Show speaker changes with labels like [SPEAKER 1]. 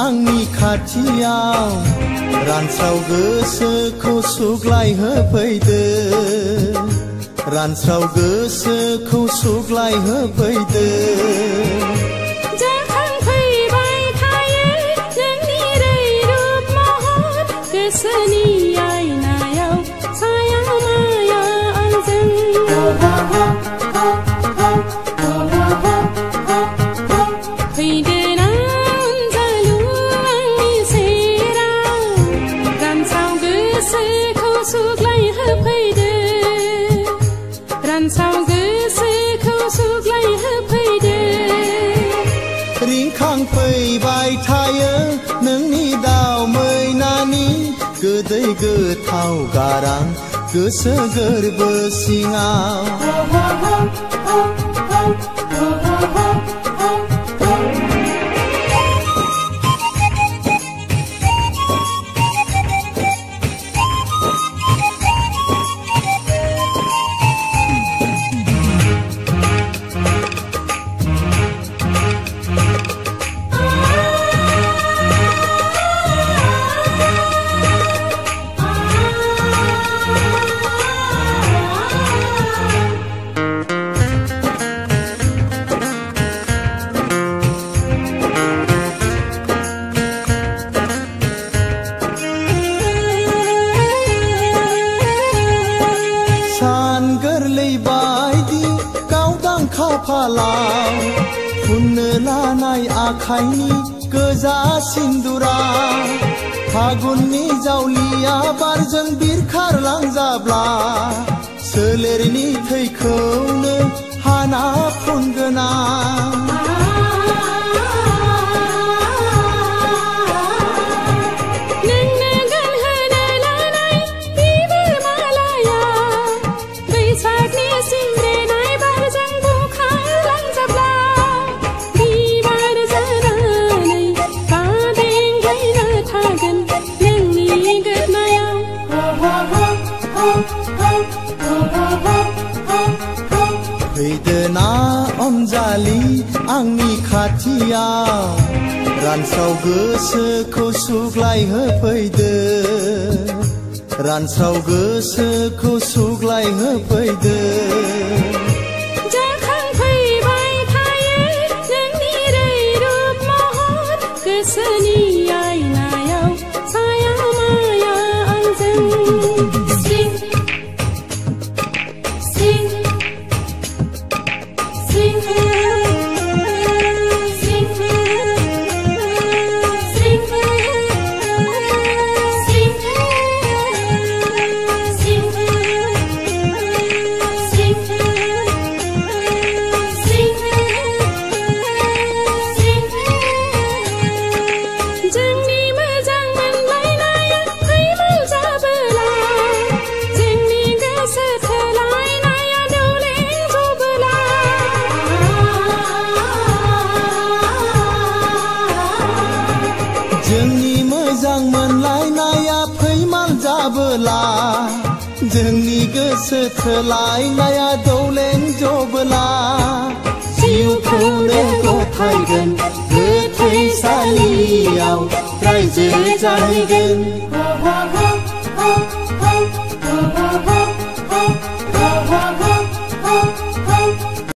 [SPEAKER 1] आंनि खाथियाव रानस्राव गोसोखौ सुग्लाय होफैदो रानस्राव गोसोखौ सुग्लाय होफैदो
[SPEAKER 2] जाखांफैबाय थायो नोंनि रैरुब महर गोसोनि आयनायाव साया माया आंजों रानस्राव गोसोखौ सुग्लाय होफैदो
[SPEAKER 1] रिंखांफैबाय थायो नोंनि दाउ मैनानि गोदै गोथाव गारां गोसो गोरबो सिङाव गोरलै बायदि गावदां खाफालाव फुननो लानाय आखाइनि गोजा सिन्दुरा फागुननि जावलिया बारजों बिरखारलांजाब्ला सोलेरनि थैखौनो हाना फुनगोन आं फैदो ना अनजालि आंनि खाथियाव रानस्राव गोसोखौ सुग्लाय होफैदो रानस्राव गोसोखौ सुग्लाय होफैदो
[SPEAKER 2] जाखांफैबाय थायो नोंनि रैरुब महर गोसोनि आयनायाव साया माया आंजों
[SPEAKER 1] जोंनि मोजां मोनलायनाया फैमाल जाबोला जोंनि गोसो थोलायनाया दौलें जबोला जिउखौनो गथायगोन गोथैसालियाव रायजो जाहैगोन